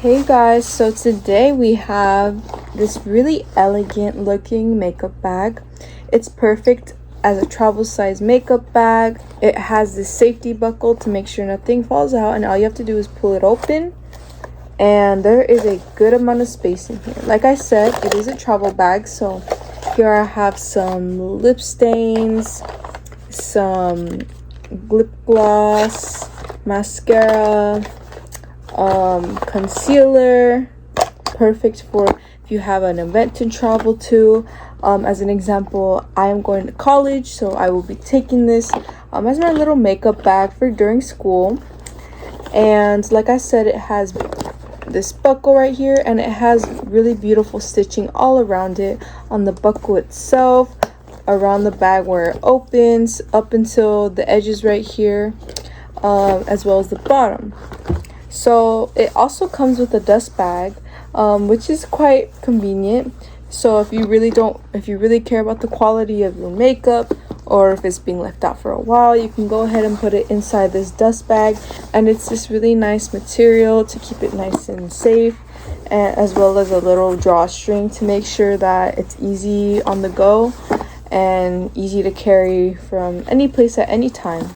Hey guys, so today we have this really elegant looking makeup bag. It's perfect as a travel size makeup bag. It has this safety buckle to make sure nothing falls out, and all you have to do is pull it open, and there is a good amount of space in here. Like I said, it is a travel bag, so here I have some lip stains, some lip gloss, mascara, concealer, perfect for if you have an event to travel to. As an example, I am going to college, so I will be taking this as my little makeup bag for during school. And like I said, it has this buckle right here, and it has really beautiful stitching all around it, on the buckle itself, around the bag where it opens up until the edges right here, as well as the bottom. So it also comes with a dust bag, which is quite convenient. So if you really care about the quality of your makeup, or if it's being left out for a while, you can go ahead and put it inside this dust bag. And it's this really nice material to keep it nice and safe, and as well as a little drawstring to make sure that it's easy on the go and easy to carry from any place at any time.